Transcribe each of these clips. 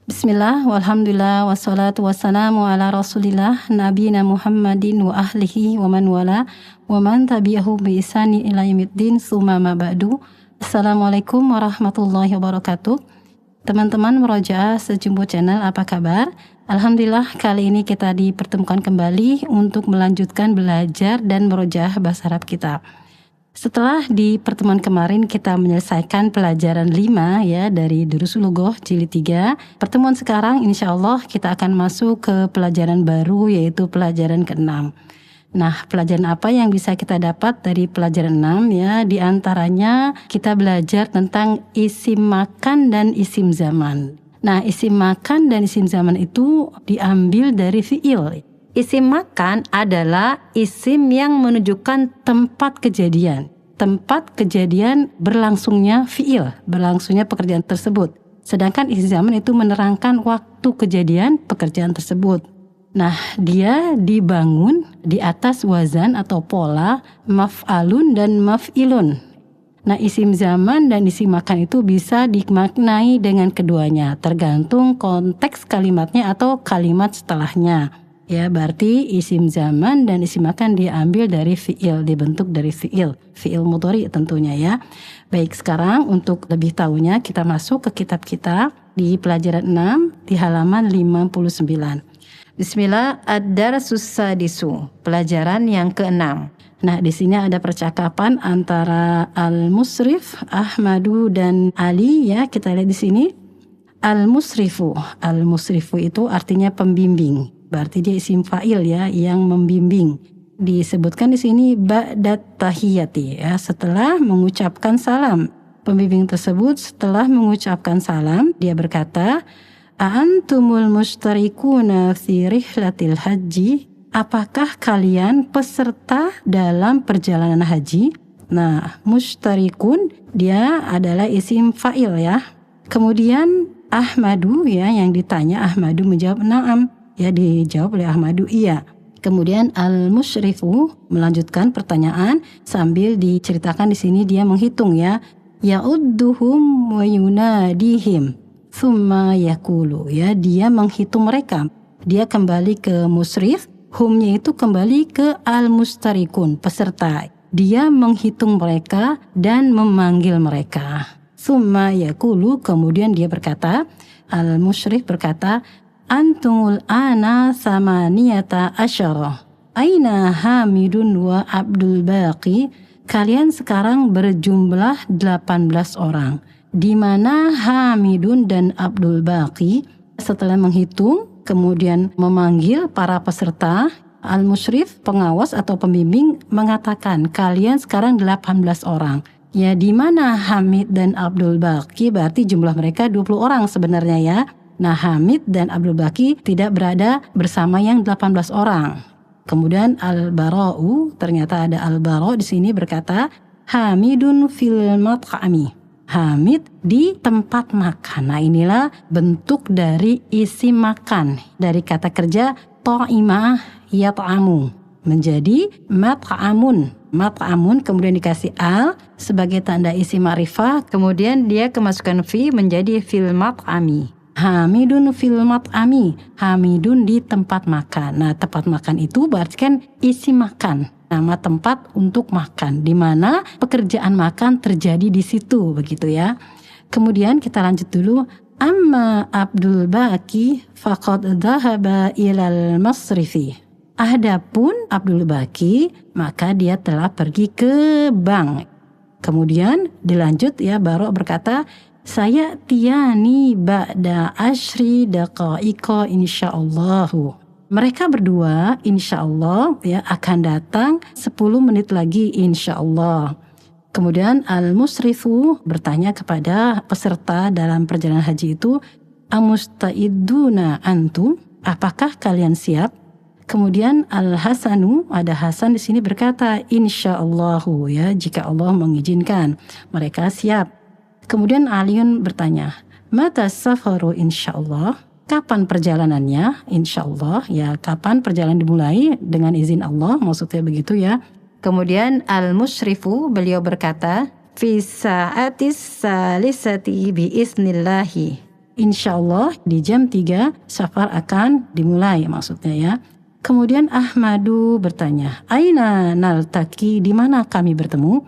Bismillah, walhamdulillah, wassalatu wassalamu ala rasulillah, nabiyina Muhammadin wa ahlihi wa man wala, wa man tabi'ahu bi ihsani ila yaumiddin, summa ma ba'du. Assalamualaikum warahmatullahi wabarakatuh. Teman-teman Murojaah Sejumbo Channel, apa kabar? Alhamdulillah, kali ini kita dipertemukan kembali untuk melanjutkan belajar dan murojaah bahasa Arab kita. Setelah di pertemuan kemarin kita menyelesaikan pelajaran 5 ya dari Durusul Lughoh jilid 3. Pertemuan sekarang insya Allah kita akan masuk ke pelajaran baru, yaitu pelajaran ke-6. Nah, pelajaran apa yang bisa kita dapat dari pelajaran 6 ya? Di antaranya kita belajar tentang isim makan dan isim zaman. Nah, isim makan dan isim zaman itu diambil dari fi'il. Isim makan adalah isim yang menunjukkan tempat kejadian. Tempat kejadian berlangsungnya fi'il, berlangsungnya pekerjaan tersebut. Sedangkan isim zaman itu menerangkan waktu kejadian pekerjaan tersebut. Nah, dia dibangun di atas wazan atau pola maf'alun dan maf'ilun. Nah, isim zaman dan isim makan itu bisa dimaknai dengan keduanya, tergantung konteks kalimatnya atau kalimat setelahnya. Ya, berarti isim zaman dan isim makan diambil dari fi'il, dibentuk dari fi'il mudhari tentunya ya. Baik, sekarang untuk lebih tahunya kita masuk ke kitab kita di pelajaran 6 di halaman 59. Bismillah, ad-darsus sadisu, pelajaran yang ke-6. Nah, di sini ada percakapan antara Al-Musrif, Ahmadu dan Ali ya. Kita lihat di sini. Al-Musrifu itu artinya pembimbing. Berarti dia isim fa'il ya, yang membimbing. Disebutkan di sini ba'dat tahiyati ya, setelah mengucapkan salam. Pembimbing tersebut setelah mengucapkan salam, dia berkata, "A'antumul mustarikuna fi rihlatil haji?" Apakah kalian peserta dalam perjalanan haji? Nah, mustarikun dia adalah isim fa'il ya. Kemudian Ahmadu ya, yang ditanya Ahmadu menjawab na'am. Ya, dijawab oleh Ahmadu iya. Kemudian Al-Musyrifu melanjutkan pertanyaan sambil diceritakan di sini dia menghitung ya. Ya'udduhum wa yunadihim thumma yakulu ya, dia menghitung mereka. Dia kembali ke musrif, humnya itu kembali ke al-mustarikun, peserta. Dia menghitung mereka dan memanggil mereka. Thumma yakulu, kemudian dia berkata, al-musyrif berkata, "Antumul ana samaniyata asyara. Aina Hamidun wa Abdul Baqi?" Kalian sekarang berjumlah 18 orang. Di mana Hamidun dan Abdul Baqi? Setelah menghitung, kemudian memanggil para peserta, al-musyrif, pengawas atau pembimbing mengatakan, kalian sekarang 18 orang. Ya, di mana Hamid dan Abdul Baqi? Berarti jumlah mereka 20 orang sebenarnya ya. Nah, Hamid dan Abdul Baqi tidak berada bersama yang 18 orang. Kemudian Al-Bara'u, ternyata ada Al-Bara' di sini berkata, Hamidun fil mat'ami. Hamid di tempat makan. Nah, inilah bentuk dari isim makan. Dari kata kerja ta'ima yat'amu menjadi mat'amun. Mat'amun kemudian dikasih al sebagai tanda isim ma'rifah, kemudian dia kemasukan fi menjadi fil mat'ami. Hamidun fil mat'ami, Hamidun di tempat makan. Nah, tempat makan itu berarti kan isi makan, nama tempat untuk makan, di mana pekerjaan makan terjadi di situ, begitu ya. Kemudian kita lanjut dulu. Amma Abdul Baqi faqad dhahaba ilal masrifi. Adapun Abdul Baqi, maka dia telah pergi ke bank. Kemudian dilanjut ya, Barok berkata, saya tiani ba'da asyri daqa'iqa insyaallahu. Mereka berdua insyaallah ya akan datang 10 menit lagi insyaallah. Kemudian al-musrifu bertanya kepada peserta dalam perjalanan haji itu, amusta'iduna antum? Apakah kalian siap? Kemudian al-hasanu, ada Hasan di sini berkata insyaallahu ya, jika Allah mengizinkan. Mereka siap. Kemudian Aliun bertanya, mata safaru insyaallah? Kapan perjalanannya? Insyaallah ya, kapan perjalanan dimulai? Dengan izin Allah, maksudnya begitu ya. Kemudian al-musyrifu, beliau berkata, fi sa'atis salisati biiznillahi. insya Allah di jam 3 safar akan dimulai maksudnya ya. Kemudian Ahmadu bertanya, Aina naltaki, di mana kami bertemu?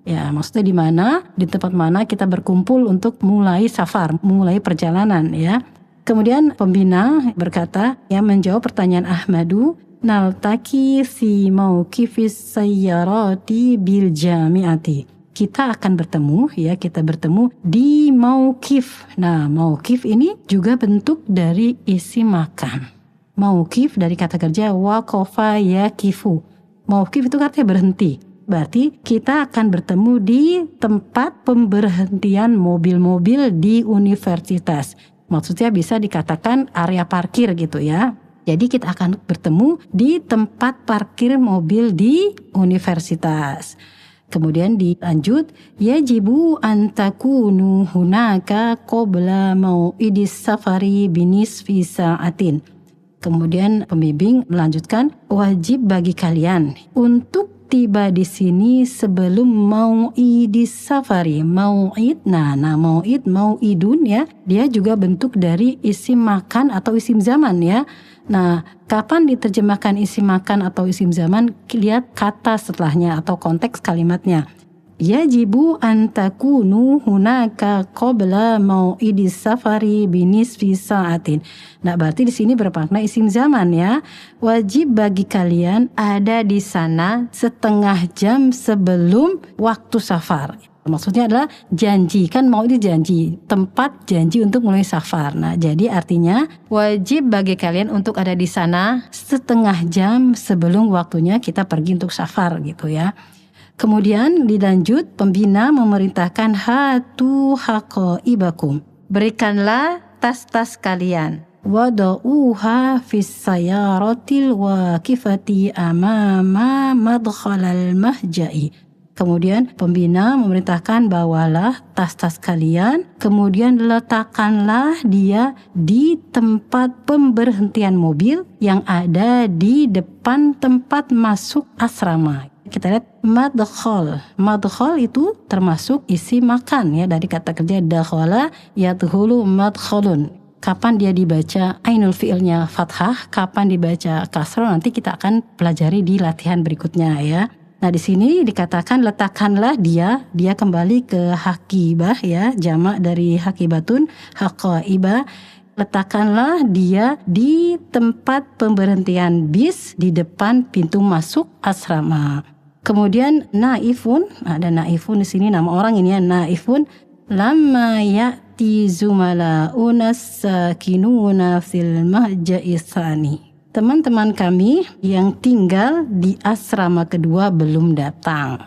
Ya, maksudnya di mana? Di tempat mana kita berkumpul untuk mulai safar, mulai perjalanan ya. Kemudian pembina berkata, yang menjawab pertanyaan Ahmadu, naltaki fi mauqifis sayyarati bil jami'ati. Kita akan bertemu ya, kita bertemu di mauqif. Nah, mauqif ini juga bentuk dari isim makan. Mauqif dari kata kerja waqafa yaqifu. Mauqif itu artinya berhenti. Berarti kita akan bertemu di tempat pemberhentian mobil-mobil di universitas. Maksudnya bisa dikatakan area parkir gitu ya. Jadi kita akan bertemu di tempat parkir mobil di universitas. Kemudian dilanjut, yajibu an takunu hunaka qabla mau'idis safari binisfi sa'atin. Kemudian pembimbing melanjutkan, wajib bagi kalian untuk tiba di sini sebelum mau'idis safari. Mau'id, nah mau'id, mau'idun ya, dia juga bentuk dari isim makan atau isim zaman ya. Nah, kapan diterjemahkan isim makan atau isim zaman? Lihat kata setelahnya atau konteks kalimatnya. Yajibu an takunu hunaka qabla mau'idis safari binisfi sa'atin. Nah, berarti di sini bermakna isim zaman ya. Wajib bagi kalian ada di sana setengah jam sebelum waktu safar. Maksudnya adalah janji, kan mau itu janji, tempat janji untuk mulai safar. Nah, jadi artinya wajib bagi kalian untuk ada di sana setengah jam sebelum waktunya kita pergi untuk safar gitu ya. Kemudian dilanjut, pembina memerintahkan hatu haqaibakum. Berikanlah tas-tas kalian. Wada'uha fis sayaratil waqifati amama madkhalal mahja'i. Kemudian pembina memerintahkan bawalah tas-tas kalian, kemudian letakkanlah dia di tempat pemberhentian mobil yang ada di depan tempat masuk asrama. Kita lihat madkhal. Madkhal itu termasuk isi makan ya, dari kata kerja dakhala yadkhulu madkhalun. Kapan dia dibaca ainul fi'ilnya fathah, kapan dibaca kasrah, nanti kita akan pelajari di latihan berikutnya ya. Nah, di sini dikatakan letakkanlah dia kembali ke hakibah ya, jamak dari hakibatun, haqaibah. Letakkanlah dia di tempat pemberhentian bis di depan pintu masuk asrama. Kemudian naifun, ada naifun di sini nama orang ini ya, naifun lamma ya'ti zumala'una sakinuna fil mahja'i tsani. Teman-teman kami yang tinggal di asrama kedua belum datang.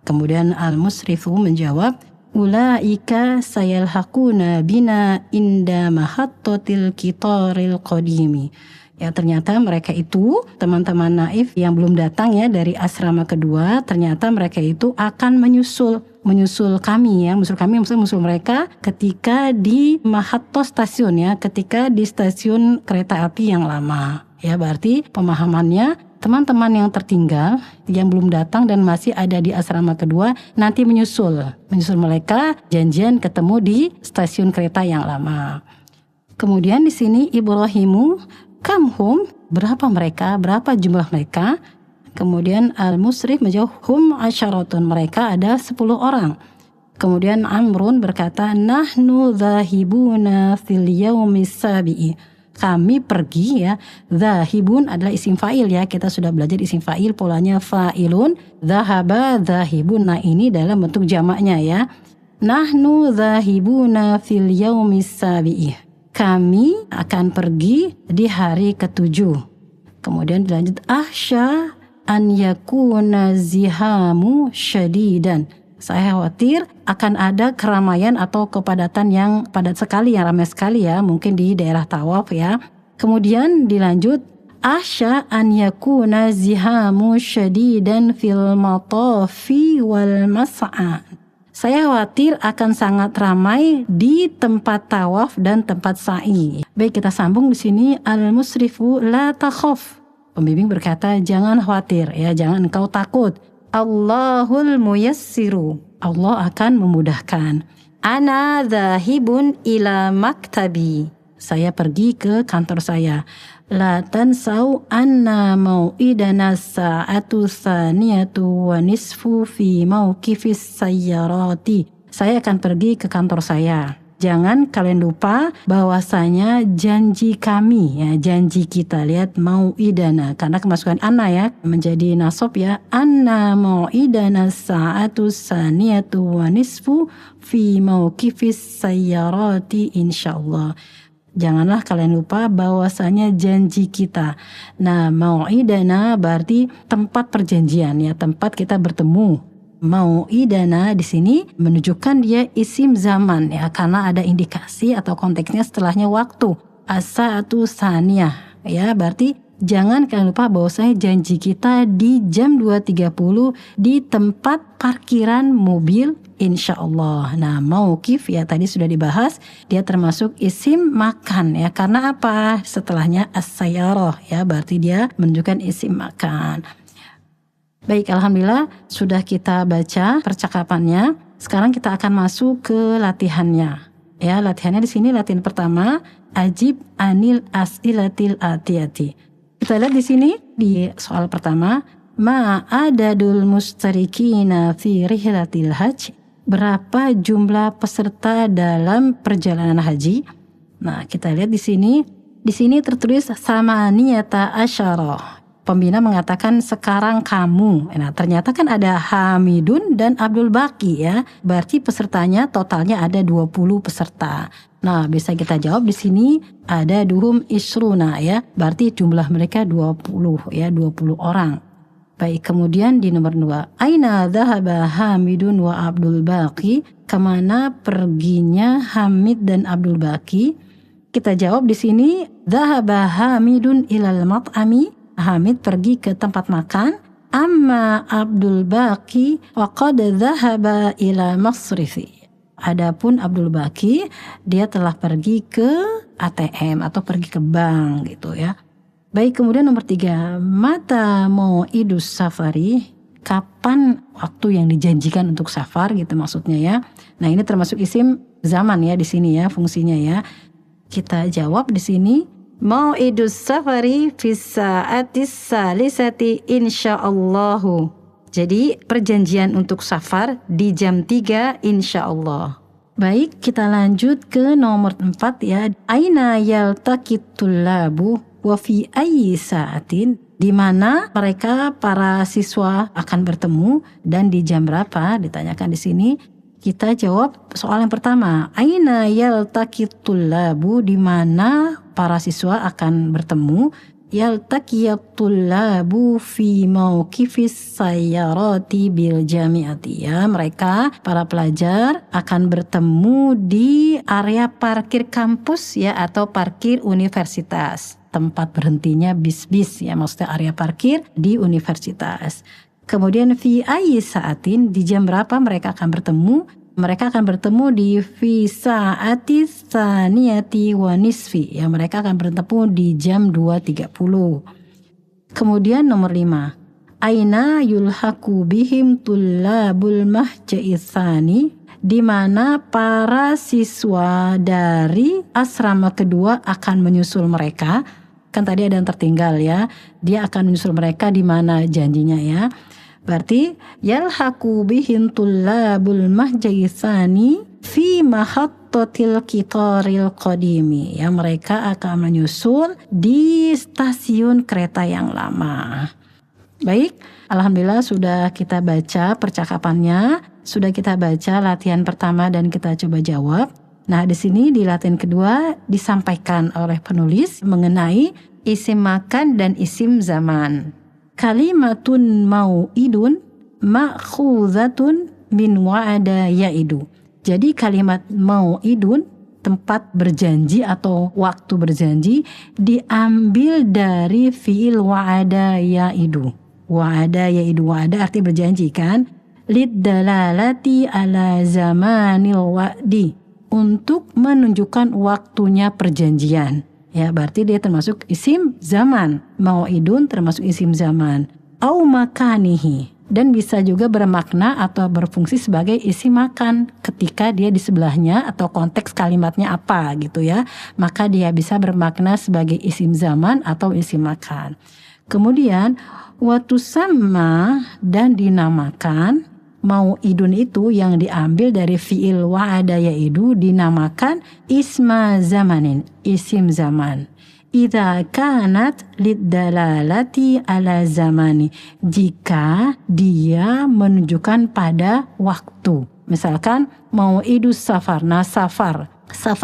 Kemudian al-musrifu menjawab, ulaika sayalhaquna bina inda mahattatil qitaril qadimi. Ya, ternyata mereka itu teman-teman naif yang belum datang ya dari asrama kedua, ternyata mereka itu akan menyusul kami ya, menyusul mereka ketika di mahatto stasiun ya, ketika di stasiun kereta api yang lama. Ya, berarti pemahamannya teman-teman yang tertinggal yang belum datang dan masih ada di asrama kedua nanti menyusul mereka, janjian ketemu di stasiun kereta yang lama. Kemudian di sini Ibrahimu kamhum, berapa mereka, berapa jumlah mereka? Kemudian al-musrif menjawab hum asyaratun, mereka ada 10 orang. Kemudian Amrun berkata nahnu dhahibuna fil yaumis sabi'i, kami pergi ya. Dhahibun adalah isim fa'il ya, kita sudah belajar isim fa'il polanya fa'ilun, dhahaba dhahibun. Nah, ini dalam bentuk jamaknya ya. Nahnu dhahibuna fil yaumis sabi'i, kami akan pergi di hari ke-7. Kemudian dilanjut ahsya an yakuna zihamu syadidan, saya khawatir akan ada keramaian atau kepadatan yang padat sekali, yang ramai sekali ya, mungkin di daerah tawaf ya. Kemudian dilanjut ahsya an yakuna zihamu syadidan fil matafi wal mas'a, saya khawatir akan sangat ramai di tempat tawaf dan tempat sa'i. Baik, kita sambung di sini al-musrifu la takhaf. Pembimbing berkata jangan khawatir ya, jangan engkau takut. Allahul muyassiru, Allah akan memudahkan. Ana dhahibun ila maktabi. Saya pergi ke kantor saya. La tansau anna mau'idana sa'atu tsaniyatu wa nisfu fi mauqifis sayyarati. Saya akan pergi ke kantor saya. Jangan kalian lupa bahwasanya janji kami, ya, janji kita. Lihat mau'idana, karena kemasukan anna ya menjadi nasab ya. Anna mau'idana sa'atu tsaniyatu wa nisfu fi mauqifis sayyarati insyaallah. Janganlah kalian lupa bahwasanya janji kita. Nah, mau'idana berarti tempat perjanjian ya, tempat kita bertemu. Mau'idana di sini menunjukkan dia isim zaman ya, karena ada indikasi atau konteksnya setelahnya waktu. As-sa'atu tsaniyah ya, berarti jangan kalian lupa bahwasanya janji kita di jam 2.30 di tempat parkiran mobil insyaallah. Nah, mauqif ya tadi sudah dibahas, dia termasuk isim makan ya, karena apa? Setelahnya as-sayyarah ya, berarti dia menunjukkan isim makan. Baik, alhamdulillah sudah kita baca percakapannya. Sekarang kita akan masuk ke latihannya. Ya, latihannya di sini latihan pertama, ajib anil as'ilatil atiyati. Kita lihat di sini di soal pertama, ma adadul mustarikina fi rihlatil hajj. Berapa jumlah peserta dalam perjalanan haji? Nah, kita lihat di sini. Di sini tertulis samaniyata asyara. Pembina mengatakan sekarang kamu. Nah, ternyata kan ada Hamidun dan Abdul Baqi ya. Berarti pesertanya totalnya ada 20 peserta. Nah, bisa kita jawab di sini ada duhum isruna ya. Berarti jumlah mereka 20 ya, 20 orang. Baik, kemudian di nomor 2. Aina dhahaba Hamidun wa Abdul Baqi? Kemana perginya Hamid dan Abdul Baqi? Kita jawab di sini dhahaba Hamidun ilal mat'ami. Hamid pergi ke tempat makan. Amma Abdul Baqi waqad dhahaba ila masrifi. Adapun Abdul Baqi dia telah pergi ke ATM atau pergi ke bank gitu ya. Baik, kemudian nomor 3, mata mau'idus safari? Kapan waktu yang dijanjikan untuk safar gitu maksudnya ya. Nah, ini termasuk isim zaman ya di sini ya fungsinya ya. Kita jawab di sini mau'idus safari fis sa'atis salisati insyaallahu. Jadi perjanjian untuk safar di jam 3 insyaallah. Baik, kita lanjut ke nomor 4 ya. Aina yaltaqitul labu wa fi ayyi sa'atin? Di mana mereka para siswa akan bertemu dan di jam berapa? Ditanyakan di sini. Kita jawab soal yang pertama. Aina yaltaqitul labu? Di mana para siswa akan bertemu? Yaltaqiyatul labu fi mauqifis sayyarati bil jami'ati ya. Mereka para pelajar akan bertemu di area parkir kampus ya, atau parkir universitas. Tempat berhentinya bis-bis ya, maksudnya area parkir di universitas. Kemudian fi ayyi sa'atin? Di jam berapa mereka akan bertemu? Mereka akan bertemu di fi sa'ati tsaniyati wa nisfi ya, mereka akan bertemu di jam 2.30. Kemudian nomor 5. Aina yulhaqu bihim tullabul mahja'i tsani? Di mana para siswa dari asrama kedua akan menyusul mereka? Kan tadi ada yang tertinggal ya. Dia akan menyusul mereka di mana janjinya ya. Berarti yalhaqu bihim tullabul mahja'i tsani fi mahattatil qitaril qadimi ya, mereka akan menyusul di stasiun kereta yang lama. Baik, alhamdulillah sudah kita baca percakapannya, sudah kita baca latihan pertama dan kita coba jawab. Nah, di sini di latihan kedua disampaikan oleh penulis mengenai isim makan dan isim zaman. Kalimatun mau'idun ma'khuzatun min wa'ada ya'idu. Jadi kalimat mau'idun, tempat berjanji atau waktu berjanji, diambil dari fi'il wa'ada ya'idu. Wa'ada ya'idu, wa'ada arti berjanji kan? Liddalalati ala zamanil wa'di, untuk menunjukkan waktunya perjanjian. Ya, berarti dia termasuk isim zaman. Mau'idun termasuk isim zaman. Au makanihi, dan bisa juga bermakna atau berfungsi sebagai isim makan ketika dia di sebelahnya atau konteks kalimatnya apa gitu ya. Maka dia bisa bermakna sebagai isim zaman atau isim makan. Kemudian waktu sama dan dinamakan, mau idun itu yang diambil dari fiil wa'ada yaidu dinamakan isma zamanin, isim zaman. Idza kanat liddalalati ala zamani, jika dia menunjukkan pada waktu. Misalkan mau idus safar, nah safar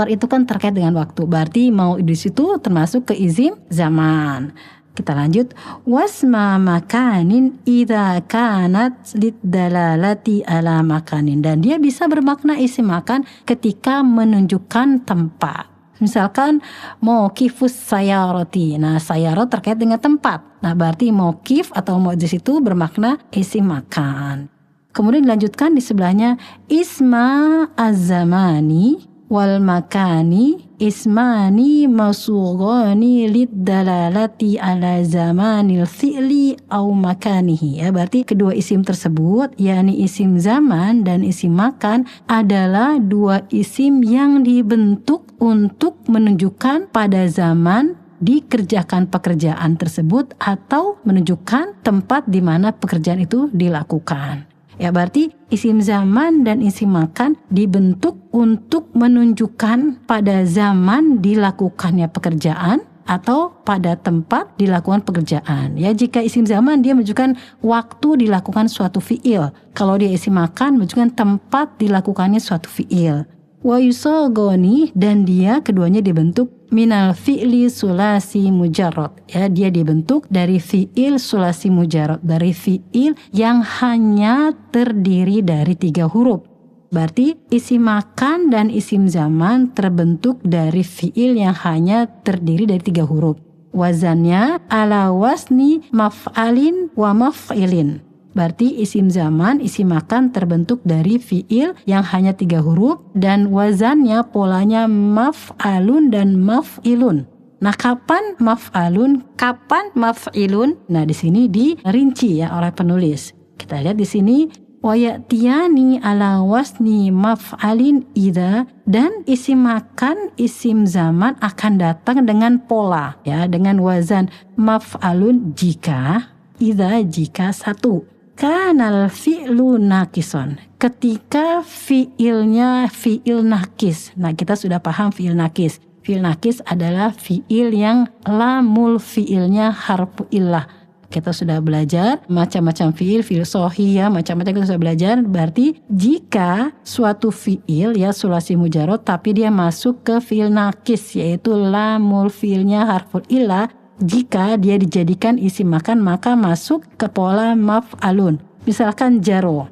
itu kan terkait dengan waktu, berarti mau idus itu termasuk ke isim zaman. Kita lanjut, wasma makanin idza kanat liddalalati ala makanin, dan dia bisa bermakna isim makan ketika menunjukkan tempat. Misalkan mauqifus sayarati, nah sayarot terkait dengan tempat, nah berarti mauqif atau mauqif itu bermakna isim makan. Kemudian dilanjutkan di sebelahnya, isma az-zamani wal makani ismani masugani liddalalati ala zamanil fi'li au makanihi, ya berarti kedua isim tersebut yakni isim zaman dan isim makan adalah dua isim yang dibentuk untuk menunjukkan pada zaman dikerjakan pekerjaan tersebut atau menunjukkan tempat di mana pekerjaan itu dilakukan. Ya berarti isim zaman dan isim makan dibentuk untuk menunjukkan pada zaman dilakukannya pekerjaan atau pada tempat dilakukan pekerjaan. Ya jika isim zaman dia menunjukkan waktu dilakukan suatu fiil. Kalau dia isim makan menunjukkan tempat dilakukannya suatu fiil. Wa yusagoni, dan dia keduanya dibentuk minal fi'li sulasi mujarrad, ya dia dibentuk dari fi'il sulasi mujarrad, dari fi'il yang hanya terdiri dari 3 huruf. Berarti isim makan dan isim zaman terbentuk dari fi'il yang hanya terdiri dari 3 huruf. Wazannya ala wasni maf'alin wa maf'ilin. Berarti isim zaman, isim makan terbentuk dari fi'il yang hanya 3 huruf dan wazannya polanya maf'alun dan maf'ilun. Nah, kapan maf'alun, kapan maf'ilun? Nah, di sini dirinci ya oleh penulis. Kita lihat di sini, wayatiyani ala wasni maf'alin idza, dan isim makan, isim zaman akan datang dengan pola ya, dengan wazan maf'alun jika, idza jika 1. Kanal fi'lu nakison, ketika fi'ilnya fi'il nakis. Nah, kita sudah paham fi'il nakis. Fi'il nakis adalah fi'il yang lamul fi'ilnya harfu illah. Kita sudah belajar macam-macam fi'il sohi ya, macam-macam kita sudah belajar. Berarti jika suatu fi'il ya sulasi mujarrad tapi dia masuk ke fi'il nakis, yaitu lamul fi'ilnya harfu illah, jika dia dijadikan isim makan maka masuk ke pola maf'alun. Misalkan jaro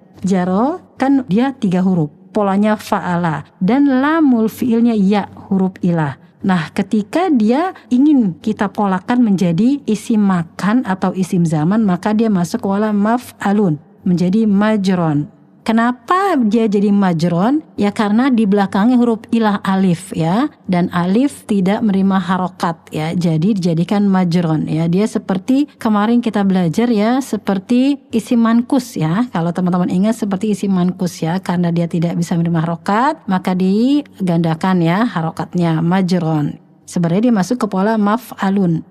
kan dia 3 huruf, polanya fa'ala, dan lamul fi'ilnya ya huruf ilah. Nah, ketika dia ingin kita polakan menjadi isim makan atau isim zaman, maka dia masuk ke pola maf'alun, menjadi majron. Kenapa dia jadi majron? Ya karena di belakangnya huruf ilah alif ya, dan alif tidak menerima harokat ya, jadi dijadikan majron ya. Dia seperti kemarin kita belajar ya, seperti isim mankus ya. Kalau teman-teman ingat seperti isim mankus ya, karena dia tidak bisa menerima harokat maka digandakan ya harokatnya, majron. Sebenarnya dia masuk ke pola maf'alun.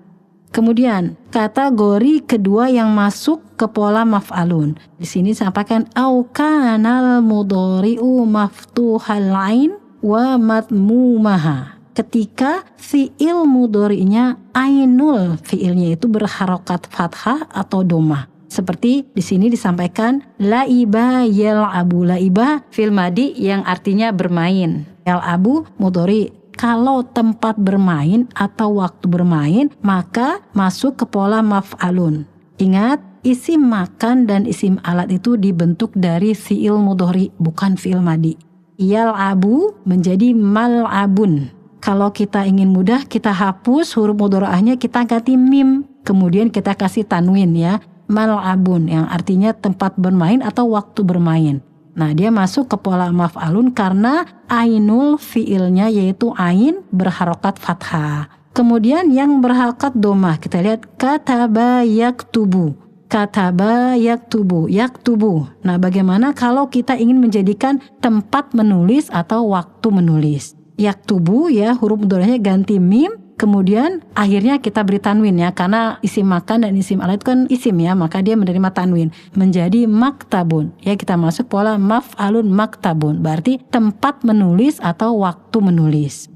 Kemudian kategori kedua yang masuk ke pola maf'alun. Di sini disampaikan au kanal mudhari'u maftuhal ain wa matmumaha. Ketika fi'il mudhari'nya ainul fi'ilnya itu berharokat fathah atau domah. Seperti di sini disampaikan laiba yal'abu, laiba fi'il madi yang artinya bermain. Yal'abu mudhari'. Kalau tempat bermain atau waktu bermain, maka masuk ke pola maf'alun. Ingat, isim makan dan isim alat itu dibentuk dari fi'il mudhari, bukan fi'il madi. Yal'abu menjadi mal'abun. Kalau kita ingin mudah, kita hapus huruf mudhari'ahnya, kita ganti mim. Kemudian kita kasih tanwin ya, mal'abun yang artinya tempat bermain atau waktu bermain. Nah, dia masuk ke pola maf'alun karena ainul fi'ilnya yaitu ain berharokat fathah. Kemudian yang berharokat domah, kita lihat kataba yaktubu. Kataba yaktubu, yaktubu. Nah, bagaimana kalau kita ingin menjadikan tempat menulis atau waktu menulis? Yaktubu ya, huruf mudhari'nya ganti mim, kemudian akhirnya kita beri tanwin ya, karena isim makan dan isim ala itu kan isim ya, maka dia menerima tanwin menjadi maktabun. Ya, kita masuk pola maf'alun maktabun, berarti tempat menulis atau waktu menulis.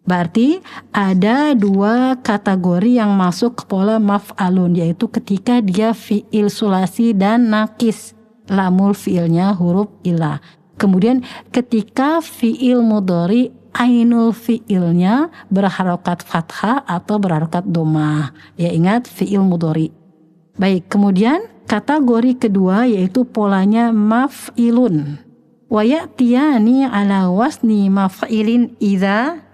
Berarti ada 2 kategori yang masuk ke pola maf'alun, yaitu ketika dia fi'il sulasi dan nakis, lamul fi'ilnya huruf ilah. Kemudian ketika fi'il mudhari ainul fi'ilnya berharokat fathah atau berharokat domah. Ya, ingat fi'il mudhari. Baik, kemudian kategori kedua yaitu polanya maf'ilun. Wa ya'tiyani ala wasni maf'ilin idza.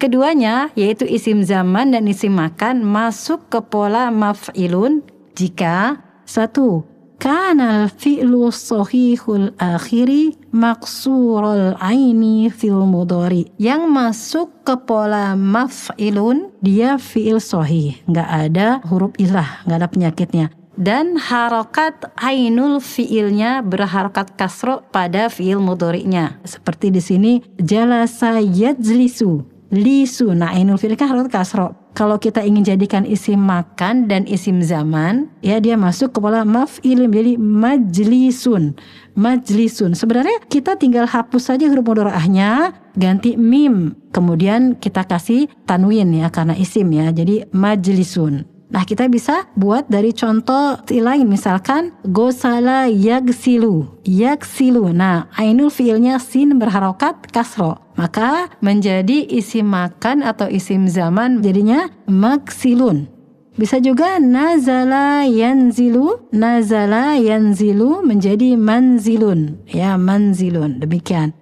Keduanya yaitu isim zaman dan isim makan masuk ke pola maf'ilun jika 1. Kanal fi'lu sahihul akhiri maksurul aini fil mudhari. Yang masuk ke pola maf'ilun dia fi'il sahih, nggak ada huruf ilah, nggak ada penyakitnya. Dan harokat ainul fi'ilnya berharokat kasro pada fi'il mudhari'nya. Seperti di sini jalasa yajlisu. Lisu, nah ainul fi'il kan harokat kasro. Kalau kita ingin jadikan isim makan dan isim zaman, ya dia masuk ke pola maf'il menjadi majlisun. Majlisun. Sebenarnya kita tinggal hapus saja huruf mudhari'ahnya, ganti mim. Kemudian kita kasih tanwin ya karena isim ya. Jadi majlisun. Nah, kita bisa buat dari contoh lain, misalkan gosala yagsilu, yagsilu. Nah, ainul fiilnya sin berharokat kasro, maka menjadi isim makan atau isim zaman jadinya maksilun. Bisa juga nazala yanzilu, nazala yanzilu menjadi manzilun, ya manzilun. Demikian.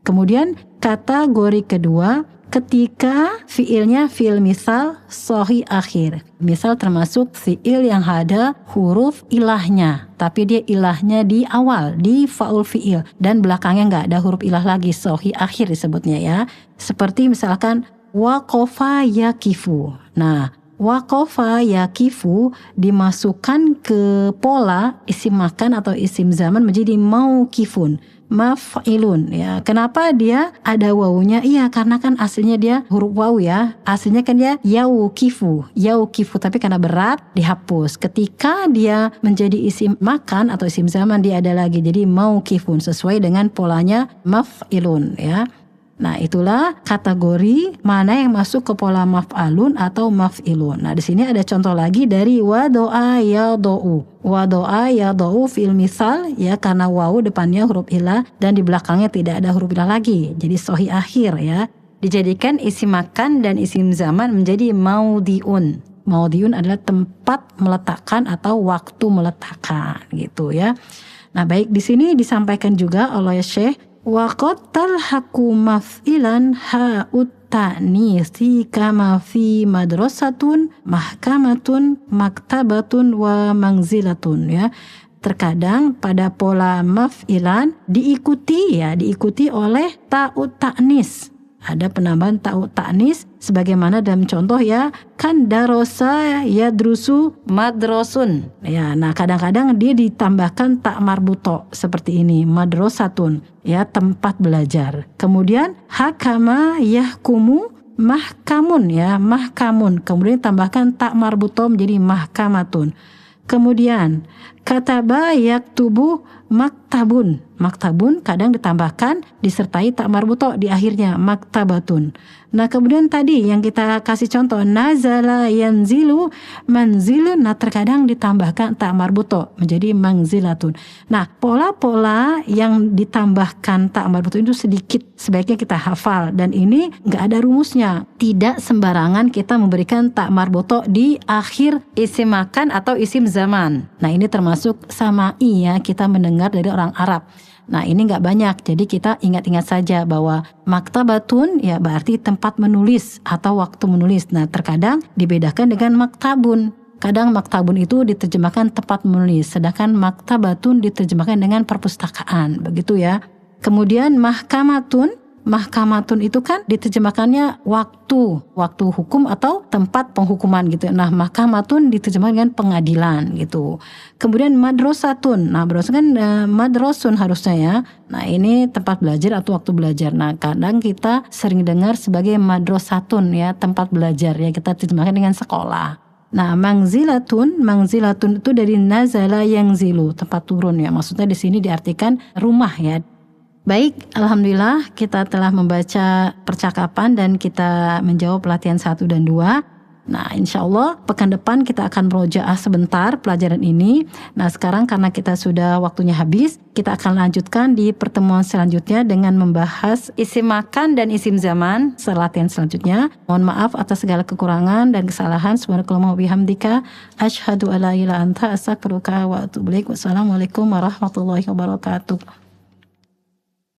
Kemudian kategori kedua, ketika fiilnya fiil misal sahih akhir. Misal termasuk fiil yang ada huruf ilahnya, tapi dia ilahnya di awal, di faul fiil, dan belakangnya nggak ada huruf ilah lagi, sahih akhir disebutnya ya. Seperti misalkan waqafa yakifu. Nah, waqafa yakifu dimasukkan ke pola isim makan atau isim zaman menjadi mauqifun. Maf'ilun ya. Kenapa dia ada wawunya? Iya, karena kan aslinya dia huruf wawu ya. Aslinya kan dia yaukifu, yaukifu, tapi karena berat dihapus. Ketika dia menjadi isim makan atau isim zaman dia ada lagi jadi mauqifun sesuai dengan polanya maf'ilun ya. Nah, itulah kategori mana yang masuk ke pola maf'alun atau maf'ilun. Nah, di sini ada contoh lagi dari wado'a yado'u. Wado'a yado'u fi'il misal ya, karena wawu depannya huruf ilah dan di belakangnya tidak ada huruf ilah lagi. Jadi sahih akhir ya. Dijadikan isim makan dan isim zaman menjadi maudiun. Maudiun adalah tempat meletakkan atau waktu meletakkan gitu ya. Nah, baik, di sini disampaikan juga oleh Syekh wa qad talhaqu maf'ilan ha'ut ta'nisi kama fi madrasatun, mahkamatun, maktabatun wa manzilatun ya. Terkadang pada pola maf'ilan diikuti oleh ta'ut ta'nis. Ada penambahan ta'ut ta'nis sebagaimana dalam contoh ya, kan darosa yadrusu madrasun ya. Nah, kadang-kadang dia ditambahkan tak marbuto seperti ini, madrasatun ya, tempat belajar. Kemudian hakama yahkumu mahkamun ya, mahkamun, kemudian tambahkan tak marbuto menjadi mahkamatun. Kemudian kataba yaktubu maktabun. Maktabun kadang ditambahkan disertai tak marbuto di akhirnya, maktabatun. Nah, kemudian tadi yang kita kasih contoh nazala yanzilu manzilun, nah terkadang ditambahkan tak marbuto menjadi manzilatun. Nah, pola-pola yang ditambahkan tak marbuto itu sedikit, sebaiknya kita hafal, dan ini nggak ada rumusnya. Tidak sembarangan kita memberikan tak marbuto di akhir isim makan atau isim zaman. Nah, ini termasuk sama'i ya, kita mendengar dari orang Arab. Nah, ini nggak banyak, jadi kita ingat-ingat saja bahwa maktabatun ya berarti tempat menulis atau waktu menulis. Nah, terkadang dibedakan dengan maktabun. Kadang maktabun itu diterjemahkan tempat menulis, sedangkan maktabatun diterjemahkan dengan perpustakaan, begitu ya. Kemudian mahkamatun mahkamatun itu kan diterjemahkannya waktu hukum atau tempat penghukuman gitu. Nah, mahkamatun diterjemahkan dengan pengadilan gitu. Kemudian madrasatun. Nah, kan madrasun harusnya ya. Nah, ini tempat belajar atau waktu belajar. Nah, kadang kita sering dengar sebagai madrasatun ya, tempat belajar ya, kita terjemahkan dengan sekolah. Nah, mangzilatun itu dari nazala yangzilu, tempat turun ya. Maksudnya di sini diartikan rumah ya. Baik, alhamdulillah kita telah membaca percakapan dan kita menjawab latihan 1 dan 2. Nah, insya Allah pekan depan kita akan merojaah sebentar pelajaran ini. Nah, sekarang karena kita sudah waktunya habis, kita akan lanjutkan di pertemuan selanjutnya dengan membahas isim makan dan isim zaman latihan selanjutnya. Mohon maaf atas segala kekurangan dan kesalahan. Subhanakallahumma wa bihamdika asyhadu alla ilaha illa anta astaghfiruka wa atubu ilaik. Wassalamualaikum warahmatullahi wabarakatuh.